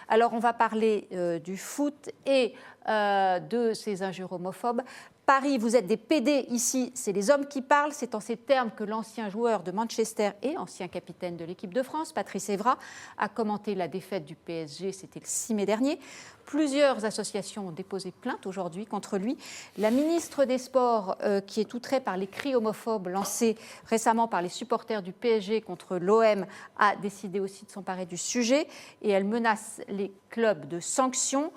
Alors, on va parler du foot et de ces injures homophobes. Paris, vous êtes des PD ici, c'est les hommes qui parlent. C'est en ces termes que l'ancien joueur de Manchester et ancien capitaine de l'équipe de France, Patrice Evra, a commenté la défaite du PSG, c'était le 6 mai dernier. Plusieurs associations ont déposé plainte aujourd'hui contre lui. La ministre des Sports, qui est outrée par les cris homophobes lancés récemment par les supporters du PSG contre l'OM, a décidé aussi de s'emparer du sujet et elle menace les clubs de sanctions.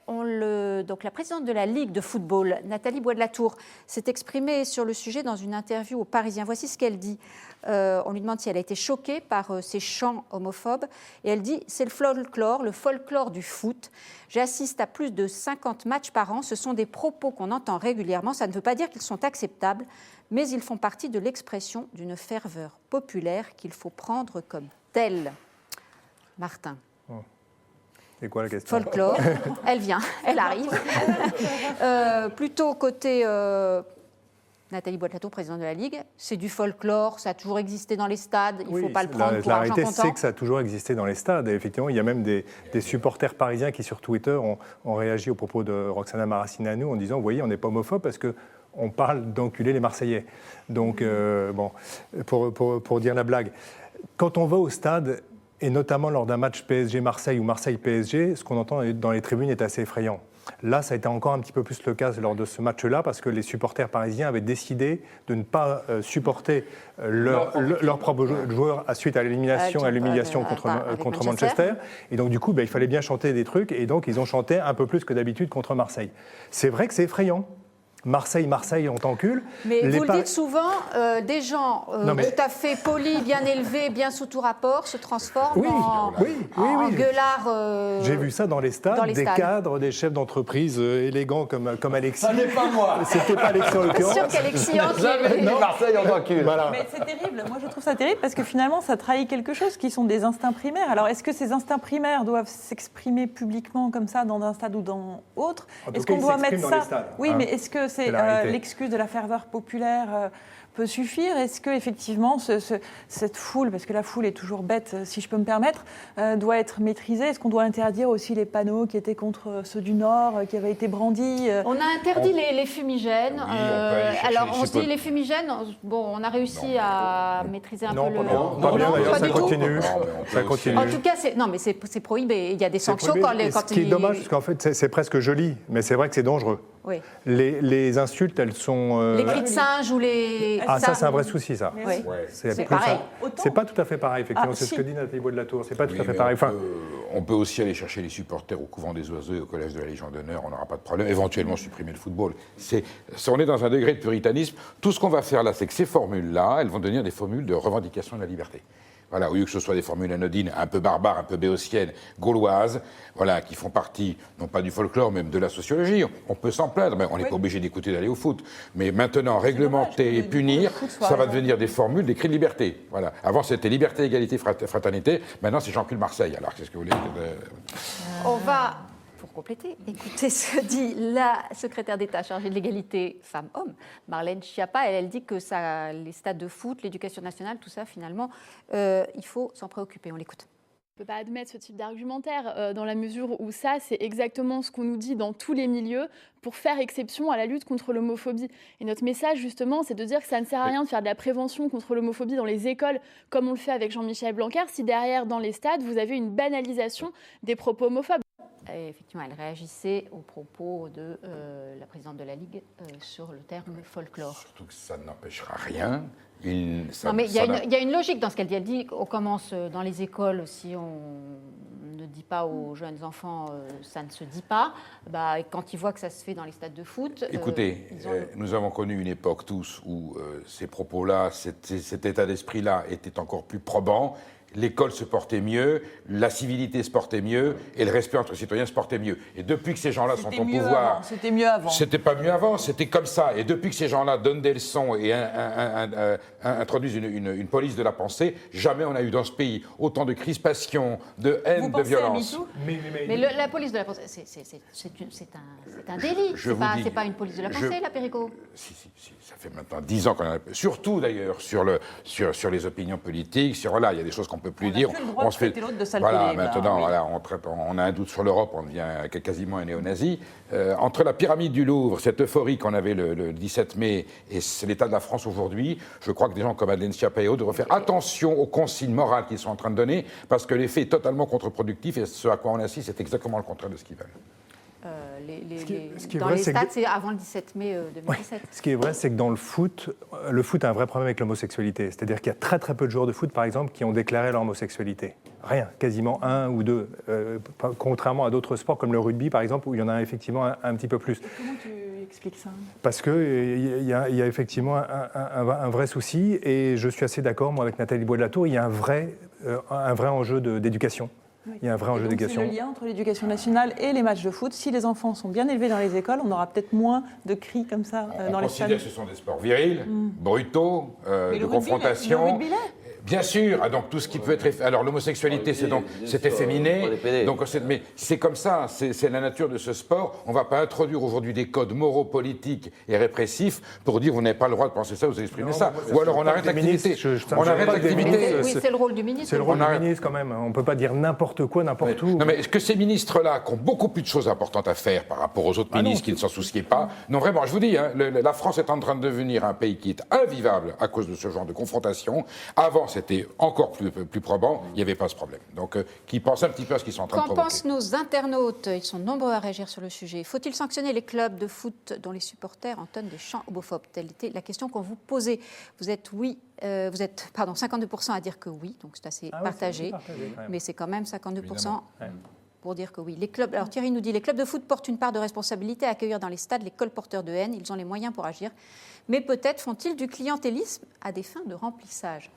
Donc la présidente de la Ligue de football, Nathalie Bois de la Tour, s'est exprimée sur le sujet dans une interview au Parisien. Voici ce qu'elle dit. On lui demande si elle a été choquée par ces chants homophobes. Et elle dit « C'est le folklore du foot. J'assiste à plus de 50 matchs par an. Ce sont des propos qu'on entend régulièrement. Ça ne veut pas dire qu'ils sont acceptables, mais ils font partie de l'expression d'une ferveur populaire qu'il faut prendre comme telle. » Martin. C'est quoi la question ? Folklore, elle vient, elle arrive. Plutôt côté Nathalie Bois de la Tour, présidente de la Ligue, c'est du folklore, ça a toujours existé dans les stades, il ne faut pas le prendre pour argent comptant. La réalité, c'est que ça a toujours existé dans les stades. Et effectivement, il y a même des supporters parisiens qui, sur Twitter, ont réagi au propos de Roxana Maracineanu en disant « Vous voyez, on n'est pas homophobe parce qu'on parle d'enculer les Marseillais. » Donc, pour dire la blague, quand on va au stade, et notamment lors d'un match PSG-Marseille ou Marseille-PSG, ce qu'on entend dans les tribunes est assez effrayant. Là, ça a été encore un petit peu plus le cas lors de ce match-là, parce que les supporters parisiens avaient décidé de ne pas supporter leur propre joueur suite à l'élimination et l'humiliation contre Manchester. Et donc, du coup, il fallait bien chanter des trucs, et donc ils ont chanté un peu plus que d'habitude contre Marseille. C'est vrai que c'est effrayant. Marseille, on t'encule. Mais vous le dites souvent, des gens tout à fait polis, bien élevés, bien sous tout rapport, se transforment en gueulards. J'ai vu ça dans les stades, cadres, des chefs d'entreprise élégants comme Alexis. Ça n'est pas moi. C'était pas Alexis en l'occurrence. C'est sûr qu'Alexis Marseille, on t'encule. Voilà. Mais c'est terrible. Moi, je trouve ça terrible parce que finalement, ça trahit quelque chose qui sont des instincts primaires. Alors, est-ce que ces instincts primaires doivent s'exprimer publiquement comme ça dans un stade ou dans autre ? Est-ce qu'on doit mettre ça ? Oui, mais est-ce que c'est l'excuse de la ferveur populaire peut suffire ? Est-ce que effectivement cette foule, parce que la foule est toujours bête, si je peux me permettre, doit être maîtrisée ? Est-ce qu'on doit interdire aussi les panneaux qui étaient contre ceux du Nord, qui avaient été brandis ? On a interdit les fumigènes. Alors on se dit les fumigènes. Bon, on a réussi à maîtriser un peu le. Non, d'ailleurs, ça continue. Ça continue. En tout cas, c'est prohibé. Il y a des sanctions quand les. Ce qui est dommage, parce qu'en fait, c'est presque joli, mais c'est vrai que c'est dangereux. Oui. Les insultes, elles sont... Les cris de singe ou les... Ah, ça, c'est un vrai souci, ça. Oui. C'est pareil. C'est pas tout à fait pareil, effectivement. C'est ce que dit Nathalie Bois de la Tour. C'est pas tout à fait pareil. On peut aussi aller chercher les supporters au couvent des oiseaux et au collège de la Légion d'honneur, on n'aura pas de problème. Éventuellement supprimer le football. On est dans un degré de puritanisme. Tout ce qu'on va faire là, c'est que ces formules-là, elles vont devenir des formules de revendication de la liberté. Voilà, au lieu que ce soit des formules anodines, un peu barbares, un peu béotiennes, gauloises, voilà, qui font partie, non pas du folklore, même de la sociologie. On peut s'en plaindre, mais on n'est pas obligé d'écouter d'aller au foot. Mais maintenant, réglementer et punir, ça va devenir des formules, des cris de liberté. Voilà. Avant, c'était liberté, égalité, fraternité. Maintenant, c'est j'encule Marseille. Alors, qu'est-ce que vous voulez On va... Pour compléter, écoutez ce que dit la secrétaire d'État chargée de l'égalité femmes-hommes, Marlène Schiappa. Elle dit que les stades de foot, l'éducation nationale, tout ça, finalement, il faut s'en préoccuper. On l'écoute. On ne peut pas admettre ce type d'argumentaire dans la mesure où ça, c'est exactement ce qu'on nous dit dans tous les milieux pour faire exception à la lutte contre l'homophobie. Et notre message, justement, c'est de dire que ça ne sert à rien de faire de la prévention contre l'homophobie dans les écoles, comme on le fait avec Jean-Michel Blanquer, si derrière, dans les stades, vous avez une banalisation des propos homophobes. Et effectivement, elle réagissait aux propos de la présidente de la Ligue sur le terme folklore. Surtout que ça n'empêchera rien. Non, mais il y a une logique dans ce qu'elle dit. Elle dit qu'on commence dans les écoles, si on ne dit pas aux jeunes enfants, ça ne se dit pas. Et quand ils voient que ça se fait dans les stades de foot... Écoutez, nous avons connu une époque tous où ces propos-là, cet état d'esprit-là était encore plus probant. L'école se portait mieux, la civilité se portait mieux et le respect entre citoyens se portait mieux. Et depuis que ces gens-là sont au pouvoir... C'était mieux avant. C'était pas mieux avant, c'était comme ça. Et depuis que ces gens-là donnent des leçons et introduisent une police de la pensée, jamais on a eu dans ce pays autant de crispation, de haine, de violence. Mais la police de la pensée, c'est un délit. C'est pas une police de la pensée, la Péricot. Si, ça fait maintenant 10 ans qu'on en a... Surtout d'ailleurs sur les opinions politiques, il y a des choses qu'on peut plus dire. On se fait l'autre de sale voilà, pédé, maintenant, oui. voilà, on a un doute sur l'Europe, on devient quasiment un néo-nazi. Entre la pyramide du Louvre, cette euphorie qu'on avait le 17 mai, et c'est l'état de la France aujourd'hui, je crois que des gens comme Madeleine Schiappa devraient faire attention aux consignes morales qu'ils sont en train de donner, parce que l'effet est totalement contre-productif, et ce à quoi on assiste, c'est exactement le contraire de ce qu'ils veulent. Dans les stades, c'est avant le 17 mai 2017. Ouais. Ce qui est vrai, c'est que dans le foot a un vrai problème avec l'homosexualité. C'est-à-dire qu'il y a très très peu de joueurs de foot, par exemple, qui ont déclaré leur homosexualité. Rien, quasiment un ou deux. Contrairement à d'autres sports comme le rugby, par exemple, où il y en a effectivement un petit peu plus. Comment tu expliques ça ? Parce qu'il y a effectivement un vrai souci, et je suis assez d'accord, moi, avec Nathalie Bois de la Tour, il y a un vrai enjeu d'éducation. Oui. Il y a un vrai enjeu d'éducation. C'est le lien entre l'éducation nationale et les matchs de foot. Si les enfants sont bien élevés dans les écoles, on aura peut-être moins de cris comme ça dans les stades. On considère que ce sont des sports virils, brutaux, de confrontation. Le rugby l'est. Bien sûr, donc tout ce qui peut être... Alors l'homosexualité, c'est efféminé, donc, mais c'est comme ça, c'est la nature de ce sport. On ne va pas introduire aujourd'hui des codes moraux, politiques et répressifs pour dire vous n'avez pas le droit de penser ça, vous exprimez ça. Ou alors on arrête l'activité. On arrête l'activité. Oui, c'est le rôle du ministre. C'est le rôle du ministre quand même. On ne peut pas dire n'importe quoi, n'importe où. Non mais que ces ministres-là, qui ont beaucoup plus de choses importantes à faire par rapport aux autres ministres qui ne s'en souciaient pas, non vraiment, je vous dis, la France est en train de devenir un pays qui est invivable à cause de ce genre de confrontation. Avant, c'était encore plus probant, il n'y avait pas ce problème. Donc, qui pensent un petit peu à ce qu'ils sont en train de provoquer. Qu'en pensent nos internautes? Ils sont nombreux à réagir sur le sujet. Faut-il sanctionner les clubs de foot dont les supporters entonnent des chants homophobes? Telle était la question qu'on vous posait. Vous êtes 52% à dire que oui, donc c'est assez partagé, mais c'est quand même 52% pour dire que oui. Les clubs, alors Thierry nous dit, les clubs de foot portent une part de responsabilité à accueillir dans les stades les colporteurs de haine. Ils ont les moyens pour agir, mais peut-être font-ils du clientélisme à des fins de remplissage.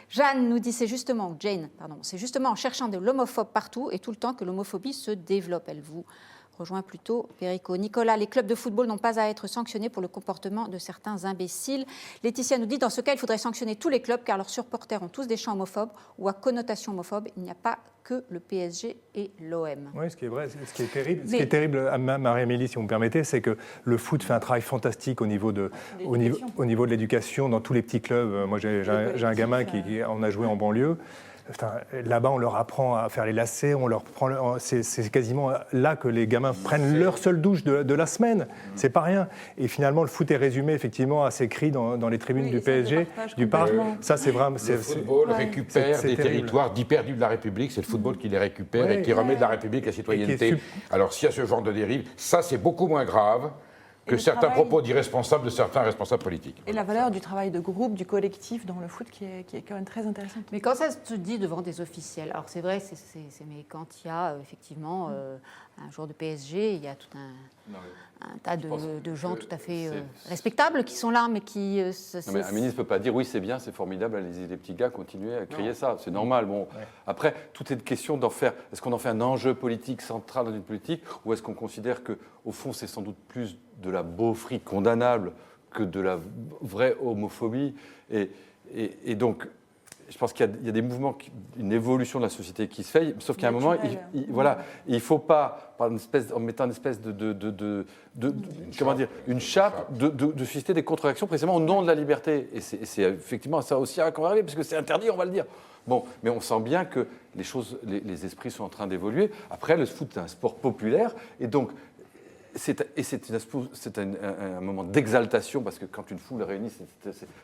Jane nous dit, c'est justement en cherchant de l'homophobe partout et tout le temps que l'homophobie se développe. Elle vous rejoint plutôt, Perico. Nicolas, les clubs de football n'ont pas à être sanctionnés pour le comportement de certains imbéciles. Laetitia nous dit, dans ce cas, il faudrait sanctionner tous les clubs car leurs supporters ont tous des chants homophobes ou à connotation homophobe. Il n'y a pas que le PSG et l'OM. Oui, ce qui est vrai, ce qui est terrible, Marie-Amélie, si vous me permettez, c'est que le foot fait un travail fantastique au niveau de l'éducation dans tous les petits clubs. Moi, j'ai un gamin qui on a joué en banlieue. Là-bas, on leur apprend à faire les lacets, c'est quasiment là que les gamins prennent leur seule douche de la semaine. C'est pas rien. Et finalement, le foot est résumé effectivement à ces cris dans les tribunes du PSG, du parc. Ça, c'est vraiment. Le football récupère des territoires dits perdus de la République. C'est le football qui les récupère et qui remet de la République la citoyenneté. Alors, s'il y a ce genre de dérive, ça, c'est beaucoup moins grave que certains propos d'irresponsables de certains responsables politiques. Et la valeur du travail de groupe, du collectif dans le foot qui est quand même très intéressante. Mais quand ça se dit devant des officiels, alors c'est vrai, mais quand il y a effectivement un joueur de PSG, il y a tout un tas de gens tout à fait respectables qui sont là, mais qui... un ministre ne peut pas dire oui, c'est bien, c'est formidable, allez-y les petits gars, continuez à crier ça, c'est normal. Bon. Après, tout est une question d'en faire, est-ce qu'on en fait un enjeu politique central dans une politique, ou est-ce qu'on considère qu'au fond, c'est sans doute plus de la beaufrie condamnable que de la vraie homophobie. Et donc, je pense qu'il y a des mouvements, une évolution de la société qui se fait, sauf qu'à un moment, il ne faut pas, en mettant une espèce une chape, de susciter des contre-réactions précisément au nom de la liberté. Et c'est effectivement ça aussi à qu'on va arriver, parce que c'est interdit, on va le dire. Bon, mais on sent bien que les choses, les esprits sont en train d'évoluer. Après, le foot est un sport populaire, et donc c'est un moment d'exaltation, parce que quand une foule est réunie,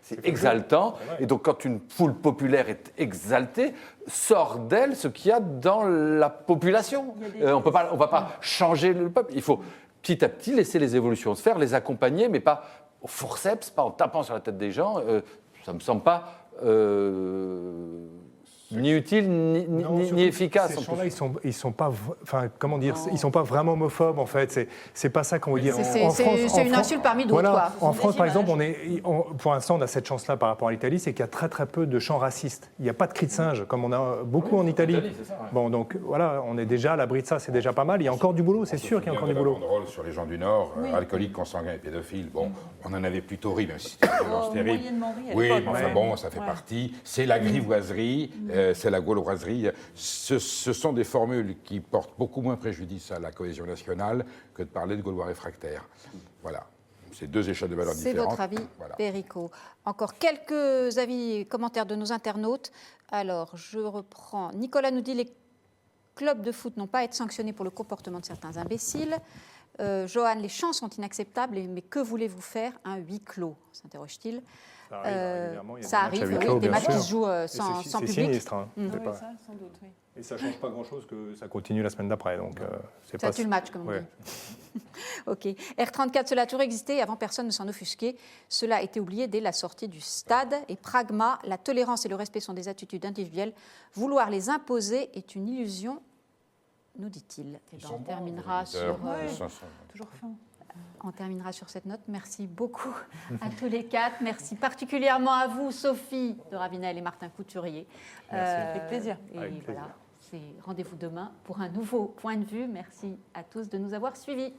c'est exaltant. Et donc, quand une foule populaire est exaltée, sort d'elle ce qu'il y a dans la population. On ne va pas changer le peuple. Il faut petit à petit laisser les évolutions se faire, les accompagner, mais pas au forceps, pas en tapant sur la tête des gens. Ça ne me semble pas... ni utile, ni efficace. Ces gens-là, ils sont pas, comment dire, ils sont pas vraiment homophobes en fait. C'est pas ça qu'on veut dire. C'est une insulte parmi d'autres. Voilà. En France, par exemple, pour l'instant, on a cette chance-là par rapport à l'Italie, c'est qu'il y a très très peu de chants racistes. Il n'y a pas de cris de singe comme on a beaucoup en Italie. Bon, donc voilà, on est déjà à l'abri de ça, c'est déjà pas mal. Il y a encore du boulot, c'est sûr qu'il y a encore du boulot. On sur les gens du Nord, alcooliques, consanguins et pédophiles. Bon, on en avait plutôt ri, même si c'était une violence terrible. Oui, mais enfin bon, ça fait partie. C'est la grivoiserie. C'est la gauloiserie. Ce sont des formules qui portent beaucoup moins préjudice à la cohésion nationale que de parler de Gaulois réfractaires. Voilà. C'est deux échelles de valeur C'est différentes. votre avis, Voilà. Perico. Encore quelques avis et commentaires de nos internautes. Alors, je reprends. Nicolas nous dit les clubs de foot n'ont pas à être sanctionnés pour le comportement de certains imbéciles. Johan, les champs sont inacceptables, mais que voulez-vous faire? Un huis clos, s'interroge-t-il. Ça arrive régulièrement. Il y a Ça des matchs à arrive, huis clos, des bien matchs qui sûr. se jouent Et sans c'est public. sinistre. Hein. Mm. C'est Oui, pas- ça, sans doute, oui. Et ça ne change pas grand-chose que ça continue la semaine d'après. Donc, c'est Ça pas... tue le match, comme on Ouais. dit. OK. R34, cela a toujours existé et avant personne ne s'en offusquait. Cela a été oublié dès la sortie du stade. Et pragma, la tolérance et le respect sont des attitudes individuelles. Vouloir les imposer est une illusion, nous dit-il. Eh ben, on terminera sur... Toujours fin. On terminera sur cette note. Merci beaucoup à tous les quatre. Merci particulièrement à vous, Sophie de Ravenel et Martin Couturier. Merci. Avec plaisir. Et Avec plaisir. voilà, c'est rendez-vous demain pour un nouveau point de vue. Merci à tous de nous avoir suivis.